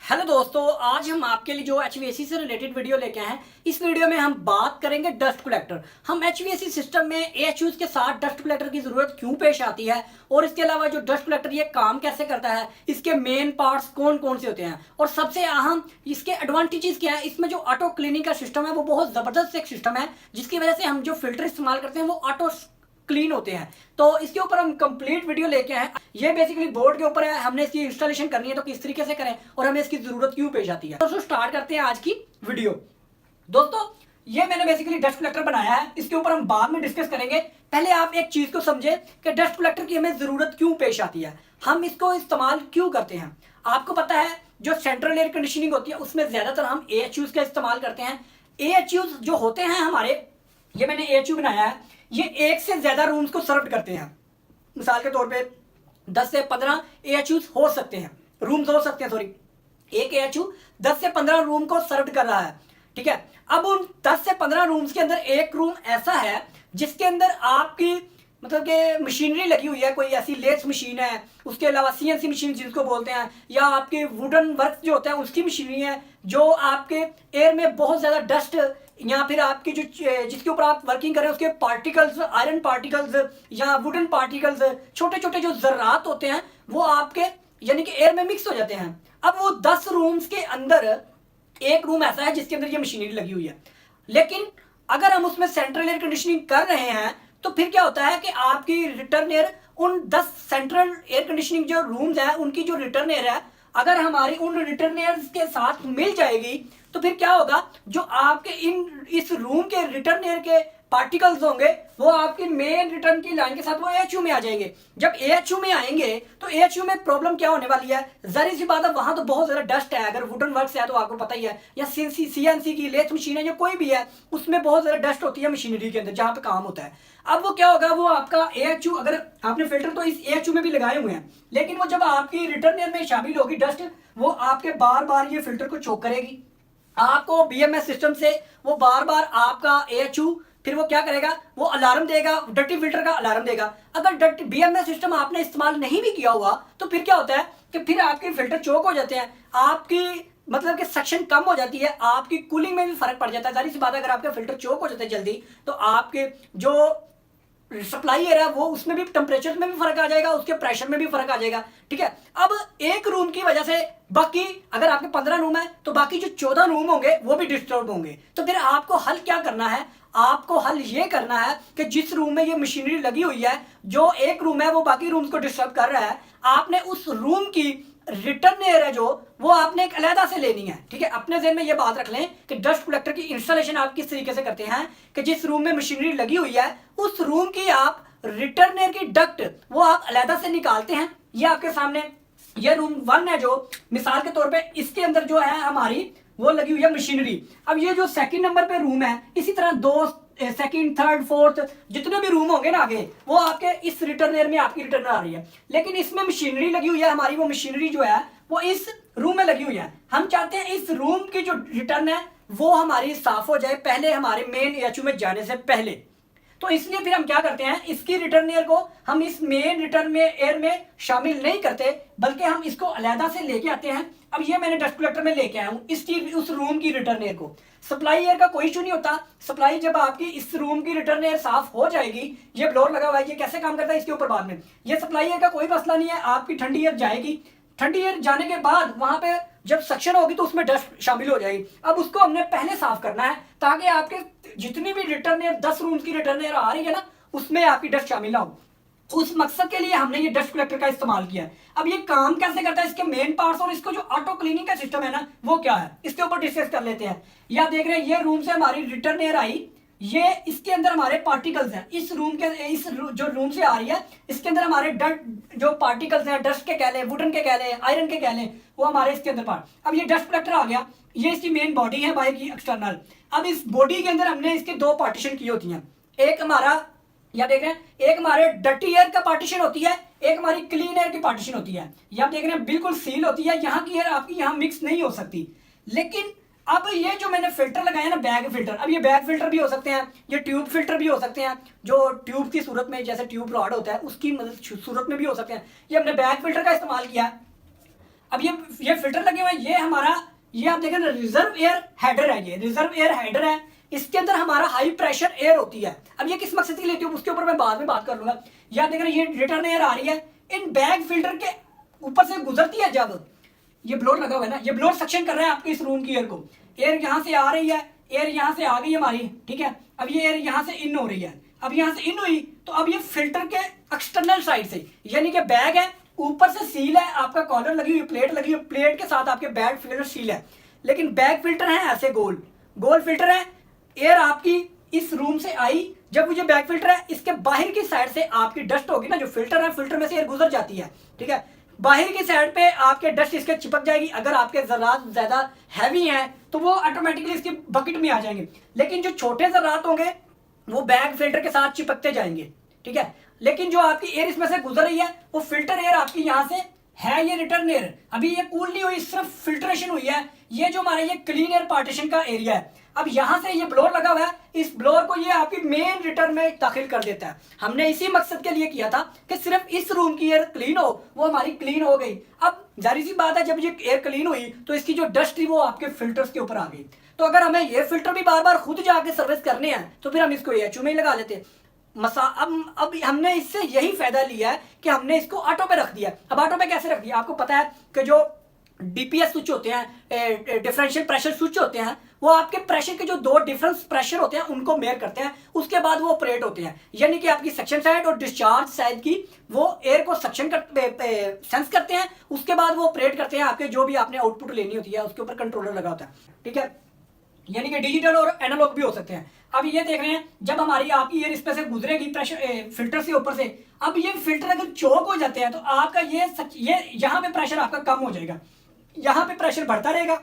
Hello दोस्तों, आज हम आपके लिए जो एचवीएसी से रिलेटेड वीडियो लेके आए हैं। इस वीडियो में हम बात करेंगे डस्ट कलेक्टर। हम एचवीएसी सिस्टम में एएचयूज के साथ डस्ट कलेक्टर की जरूरत क्यों पेश आती है और इसके अलावा जो डस्ट कलेक्टर ये काम कैसे करता है, इसके मेन पार्ट्स कौन कौन से होते हैं और सबसे अहम इसके एडवांटेजेस क्या है। इसमें जो ऑटो क्लीनिंग का सिस्टम है वो बहुत जबरदस्त एक सिस्टम है, जिसकी वजह से हम जो फिल्टर इस्तेमाल करते हैं वो ऑटो क्लीन होते हैं। तो इसके ऊपर हम कंप्लीट वीडियो लेके आए। ये बेसिकली बोर्ड के ऊपर है, हमने इसकी इंस्टॉलेशन करनी है तो किस तरीके से करें और हमें इसकी जरूरत क्यों पेश आती है। तो स्टार्ट करते हैं आज की वीडियो। दोस्तों, ये मैंने बेसिकली डस्ट कलेक्टर बनाया है, इसके ऊपर हम बाद में डिस्कस करेंगे। पहले आप एक चीज को समझे कि डस्ट कलेक्टर की हमें जरूरत क्यों पेश आती है, हम इसको इस्तेमाल क्यों करते हैं। आपको पता है जो सेंट्रल एयर कंडीशनिंग होती है उसमें ज्यादातर हम एएचयूज का इस्तेमाल करते हैं। एएचयूज जो होते हैं हमारे, ये मैंने एएचयू बनाया है, ये एक से ज्यादा रूम्स को सर्व करते हैं। मिसाल के तौर पे 10 से 15 एएचयूज हो सकते हैं, रूम्स हो सकते हैं, सॉरी, एक एएचयू 10 से 15 रूम को सर्व कर रहा है। ठीक है, अब उन 10 से 15 रूम्स के अंदर एक रूम ऐसा है जिसके अंदर आपकी मतलब कि मशीनरी लगी हुई है, कोई ऐसी लेथ मशीन है, उसके अलावा सीएनसी मशीन जिसको बोलते हैं, या आपके वुडन वर्क जो होता है उसकी मशीनरी है, जो आपके एयर में बहुत ज्यादा डस्ट या फिर आपकी जो जिसके ऊपर आप वर्किंग कर रहे हैं उसके पार्टिकल्स, आयरन पार्टिकल्स या वुडन पार्टिकल्स, छोटे छोटे जो जर्रात होते हैं वो आपके यानी कि एयर में मिक्स हो जाते हैं। अब वो 10 रूम्स के अंदर एक रूम ऐसा है जिसके अंदर ये मशीनरी लगी हुई है, लेकिन अगर हम उसमें सेंट्रल एयर कंडीशनिंग कर रहे हैं तो फिर क्या होता है कि आपकी रिटर्न एयर उन 10 सेंट्रल एयर कंडीशनिंग जो रूम्स है उनकी जो रिटर्न एयर है अगर हमारी उन रिटर्न एयर्स के साथ मिल जाएगी तो फिर क्या होगा, जो आपके इस रूम के रिटर्न एयर के पार्टिकल्स होंगे वो आपकी मेन रिटर्न की लाइन के साथ वो एएचयू में आ जाएंगे। जब एएचयू में आएंगे तो एएचयू में प्रॉब्लम क्या होने वाली है, जाहिर सी बात है वहां तो बहुत ज्यादा डस्ट है। अगर वुडन वर्क्स है तो आपको पता ही है, या सीएनसी की लेथ मशीन है या कोई भी है उसमें बहुत ज्यादा डस्ट होती है मशीनरी के अंदर जहां पे काम होता है। अब वो क्या होगा, वो आपका एएचयू, अगर आपने फिल्टर तो इस एएचयू में भी लगाए हुए हैं, लेकिन वो जब आपकी रिटर्न एयर में शामिल होगी डस्ट, वो आपके बार बार ये फिल्टर को चोक करेगी। आपको बीएमएस सिस्टम से वो बार बार आपका एएचयू फिर वो क्या करेगा, वो अलार्म देगा, डर्टी फिल्टर का अलार्म देगा। अगर डर्टी बीएमएस सिस्टम आपने इस्तेमाल नहीं भी किया हुआ तो फिर क्या होता है कि फिर आपके फिल्टर चोक हो जाते हैं, आपकी मतलब कि सक्शन कम हो जाती है, आपकी कूलिंग में भी फर्क पड़ जाता है। जाहिर सी बात है अगर आपके फिल्टर चोक हो जाते हैं जल्दी तो आपके जो सप्लाई एयर है वो उसमें भी टेम्परेचर में भी फर्क आ जाएगा, उसके प्रेशर में भी फर्क आ जाएगा। ठीक है, अब एक रूम की वजह से बाकी अगर आपके 15 रूम है तो बाकी जो 14 रूम होंगे वो भी डिस्टर्ब होंगे। तो फिर आपको हल क्या करना है, आपको हल ये करना है कि जिस रूम में ये मशीनरी लगी हुई है, जो एक रूम है वो बाकी रूम्स को डिस्टर्ब कर रहा है, आपने उस रूम की रिटर्न एयर है जो वो आपने एक अलहदा से लेनी है। ठीक है, अपने ज़हन में ये बात रख लें कि डस्ट कलेक्टर की इंस्टॉलेशन आप किस तरीके से करते हैं कि जिस रूम में मशीनरी लगी हुई है उस रूम की आप रिटर्न एयर की डक्ट वो आप अलहदा से निकालते हैं। ये आपके सामने ये रूम 1 है, जो मिसाल के तौर पे इसके अंदर जो है हमारी वो लगी हुई है मशीनरी। अब ये जो सेकंड नंबर पे रूम है, इसी तरह 2 सेकंड, थर्ड, फोर्थ जितने भी रूम होंगे ना आगे, वो आपके इस रिटर्न एयर में आपकी रिटर्न आ रही है, लेकिन इसमें मशीनरी लगी हुई है हमारी, वो मशीनरी जो है वो इस रूम में लगी हुई है। हम चाहते हैं इस रूम की जो रिटर्न है वो हमारी साफ हो जाए पहले हमारे मेन एएचयू में जाने से पहले। तो इसलिए फिर हम क्या करते हैं, इसकी रिटर्न एयर को हम इस मेन रिटर्न में एयर में शामिल नहीं करते, बल्कि हम इसको अलहदा से लेके आते हैं। अब ये मैंने डस्ट कलेक्टर में लेके आया हूँ इसकी उस रूम की रिटर्न एयर को। सप्लाई एयर का कोई इशू नहीं होता, सप्लाई जब आपकी इस रूम की रिटर्न एयर साफ हो जाएगी, ये ब्लोअर लगा हुआ है, ये कैसे काम करता है इसके ऊपर बाद में, ये सप्लाई एयर का कोई मसला नहीं है। आपकी ठंडी एयर जाएगी, ठंडी एयर जाने के बाद वहां पे जब सक्शन होगी तो उसमें डस्ट शामिल हो जाएगी। अब उसको हमने पहले साफ करना है ताकि आपके जितनी भी रिटर्न एयर 10 रूम्स की रिटर्न एयर आ रही है ना उसमें आपकी डस्ट शामिल ना हो। उस मकसद के लिए हमने ये डस्ट कलेक्टर का इस्तेमाल किया है। अब ये काम कैसे करता है, इसके मेन पार्ट्स और इसको जो ऑटो क्लीनिंग का सिस्टम है ना वो क्या है, इसके ऊपर डिस्कस कर लेते हैं। ये आप देख रहे हैं ये रूम से हमारी रिटर्न एयर आई, ये इसके अंदर हमारे पार्टिकल्स हैं, इस रूम के इस जो रूम से आ रही है इसके अंदर हमारे डस्ट जो पार्टिकल्स हैं, डस्ट के कह लें, वुडन के कह लें, आयरन के कह लें, वो हमारे इसके अंदर पार्ट। अब ये डस्ट कलेक्टर आ गया, ये इसकी मेन बॉडी है बाहर की एक्सटर्नल। अब इस बॉडी के अंदर हमने इसके 2 पार्टीशन की होती हैं, एक हमारा या देख रहे हैं एक हमारे डर्टी एयर का पार्टीशन होती है, एक हमारी क्लीन एयर की पार्टीशन होती है। ये आप देख रहे हैं बिल्कुल सील होती है, यहाँ की एयर आपकी यहाँ मिक्स नहीं हो सकती। लेकिन अब ये जो मैंने फिल्टर लगाया ना, बैग फिल्टर, अब ये बैग फिल्टर भी हो सकते हैं, ये ट्यूब फिल्टर भी हो सकते हैं, जो ट्यूब की सूरत में जैसे ट्यूब रॉड होता है उसकी मदद सूरत में भी हो सकते हैं। ये हमने बैग फिल्टर का इस्तेमाल किया। अब ये फिल्टर लगे हुए हैं, ये हमारा, ये आप देखें रिजर्व एयर हेडर है, ये रिजर्व एयर हेडर है, इसके अंदर हमारा हाई प्रेशर एयर होती है। अब ये किस मकसद के लिए होती है उसके ऊपर मैं बाद में बात कर लूंगा। ये आप देख रहे हैं ये रिटर्न एयर आ रही है, इन बैग फिल्टर के ऊपर से गुजरती है। जब ये ब्लोअर लगा हुआ है ना, ये ब्लोअर सक्शन कर रहा है आपके इस रूम की एयर को, एयर यहाँ से आ रही है, एयर यहाँ से आ गई हमारी, ठीक है। अब ये एयर यहाँ से इन हो रही है, अब यहाँ से इन हुई तो अब ये फिल्टर के एक्सटर्नल साइड से, यानी कि बैग है, ऊपर से सील है, आपका कॉलर लगी हुई, प्लेट लगी हुई, प्लेट के साथ आपके बैग फिल्टर सील है, लेकिन बैग फिल्टर है ऐसे गोल गोल फिल्टर है। एयर आपकी इस रूम से आई, जब ये बैग फिल्टर है, इसके बाहर की साइड से आपकी डस्ट होगी ना, जो फिल्टर है, फिल्टर में से एयर गुजर जाती है, ठीक है। बाहर की साइड पे आपके डस्ट इसके चिपक जाएगी। अगर आपके ज़रात ज़्यादा हैवी हैं तो वो ऑटोमेटिकली इसकी बकेट में आ जाएंगे, लेकिन जो छोटे ज़रात होंगे वो बैग फिल्टर के साथ चिपकते जाएंगे, ठीक है। लेकिन जो आपकी एयर इसमें से गुजर रही है वो फिल्टर एयर आपकी यहाँ से है, ये रिटर्न एयर, अभी ये कूल नहीं हुई, सिर्फ फिल्ट्रेशन हुई है। ये जो हमारा ये क्लीन एयर पार्टीशन का एरिया है, अब यहाँ से ये ब्लोअर लगा हुआ है, इस ब्लोअर को ये आपकी मेन रिटर्न में दाखिल कर देता है। हमने इसी मकसद के लिए किया था कि सिर्फ इस रूम की एयर क्लीन हो, वो हमारी क्लीन हो गई। अब जाहिर सी बात है जब ये एयर क्लीन हुई तो इसकी जो डस्ट थी वो आपके फिल्टर्स के ऊपर आ गई। तो अगर हमें ये फिल्टर भी बार बार खुद जाके सर्विस करने हैं तो फिर हम इसको एएचयू में ही लगा लेते। अब हमने इससे यही फायदा लिया है कि हमने इसको ऑटो पे रख दिया। अब ऑटो पे कैसे रख दिया, आपको पता है कि जो डीपीएस स्विच होते हैं, डिफरेंशियल प्रेशर स्विच होते हैं, वो आपके प्रेशर के जो दो डिफरेंस प्रेशर होते हैं उनको मेयर करते हैं, उसके बाद वो ऑपरेट होते हैं। यानी कि आपकी सक्शन साइड और डिस्चार्ज साइड की वो एयर को सक्शन सेंस करते हैं, उसके बाद वो ऑपरेट करते हैं। आपके जो भी आपने आउटपुट लेनी होती है उसके ऊपर कंट्रोलर लगा होता है, ठीक है। यानी कि डिजिटल और एनालॉग भी हो सकते हैं। अब ये देख रहे हैं जब हमारी आपकी एयर इस पे से गुजरेगी प्रेशर फिल्टर से ऊपर से, अब ये फिल्टर अगर चौक हो जाते हैं तो आपका ये यहाँ पे प्रेशर आपका कम हो जाएगा, यहाँ पे प्रेशर बढ़ता रहेगा,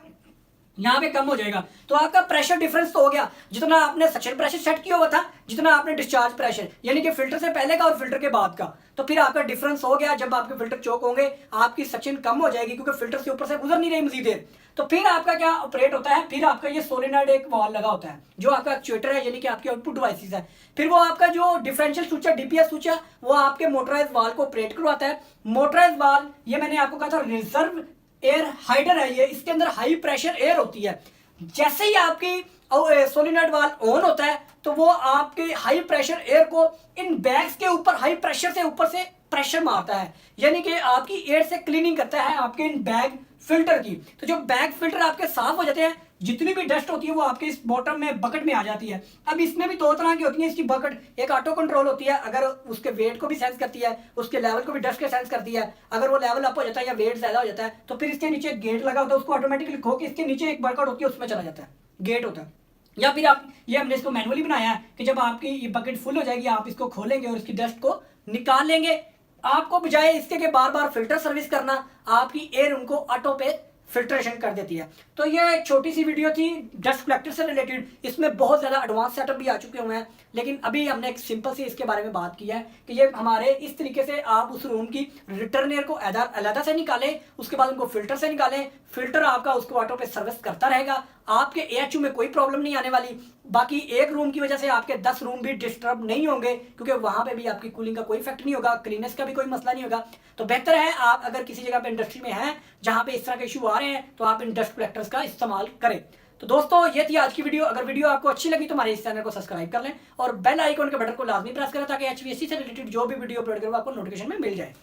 यहाँ पे कम हो जाएगा। तो आपका प्रेशर डिफरेंस तो हो गया, जितना आपने सक्शन प्रेशर सेट किया हुआ था, जितना आपने डिस्चार्ज प्रेशर यानी कि फिल्टर से पहले का और फिल्टर के बाद का, तो फिर आपका डिफरेंस हो गया। जब आपके फिल्टर चौक होंगे आपकी सक्शन कम हो जाएगी क्योंकि फिल्टर से ऊपर से गुजर नहीं रही मजीद देर। तो फिर आपका क्या ऑपरेट होता है, फिर आपका ये सोलेनॉइड एक वाल लगा होता है जो आपका एक्चुएटर है, यानी कि आपकी आउटपुट डिवाइसेस है। फिर वो आपका जो डिफरेंशियल स्विच है, डीपीएस स्विच है, वो आपके मोटराइज वाल को ऑपरेट करवाता है। मोटराइज वाल ये मैंने आपको कहा था रिजर्व एयर हाइडर है, ये इसके अंदर हाई प्रेशर एयर होती है। जैसे ही आपकी सोलिनॉइड वाल्व ऑन होता है तो वो आपके हाई प्रेशर एयर को इन बैग्स के ऊपर हाई प्रेशर से ऊपर से प्रेशर मारता है, यानी कि आपकी एयर से क्लीनिंग करता है आपके इन बैग फिल्टर की। तो जो बैग फिल्टर आपके साफ हो जाते हैं, जितनी भी डस्ट होती है वो आपके इस बॉटम में बकेट में आ जाती है। अब इसमें भी दो तरह की होती है इसकी बकेट, एक ऑटो कंट्रोल होती है, अगर उसके वेट को भी सेंस करती है, उसके लेवल को भी डस्ट के सेंस करती है। अगर वो लेवल अप हो जाता है या वेट ज्यादा हो जाता है तो फिर इसके नीचे एक गेट लगा होता है, उसको ऑटोमेटिकली खो के इसके नीचे एक बकेट होती है उसमें चला जाता है, गेट होता है। या फिर आप ये हमने इसको मैनुअली बनाया है कि जब आपकी ये बकेट फुल हो जाएगी आप इसको खोलेंगे और इसकी डस्ट को निकाल लेंगे। आपको बजाय इसके के बार बार फिल्टर सर्विस करना, आपकी एयर उनको ऑटो पे फिल्ट्रेशन कर देती है। तो ये एक छोटी सी वीडियो थी डस्ट कलेक्टर से रिलेटेड, इसमें बहुत ज़्यादा एडवांस सेटअप भी आ चुके हुए हैं, लेकिन अभी हमने एक सिंपल सी इसके बारे में बात की है कि ये हमारे इस तरीके से आप उस रूम की रिटर्न एयर को अलग से निकालें, उसके बाद उनको फिल्टर से निकालें, फिल्टर आपका उसको ऑटो पे सर्विस करता रहेगा, आपके एएचयू में कोई प्रॉब्लम नहीं आने वाली। बाकी एक रूम की वजह से आपके 10 रूम भी डिस्टर्ब नहीं होंगे क्योंकि वहां पे भी आपकी कूलिंग का कोई इफेक्ट नहीं होगा, क्लीनेस का भी कोई मसला नहीं होगा। तो बेहतर है आप अगर किसी जगह पे इंडस्ट्री में हैं जहां पे इस तरह के इश्यू आ रहे हैं तो आप इन डस्ट कलेक्टर्स का इस्तेमाल करें। तो दोस्तों ये थी आज की वीडियो। अगर वीडियो आपको अच्छी लगी तो हमारे इस चैनल को सब्सक्राइब कर लें और बेल आइकन के बटन को लाजमी प्रेस करें ताकि एचवीएसी से रिलेटेड जो भी वीडियो अपलोड करूँ आपको नोटिफिकेशन में मिल जाए।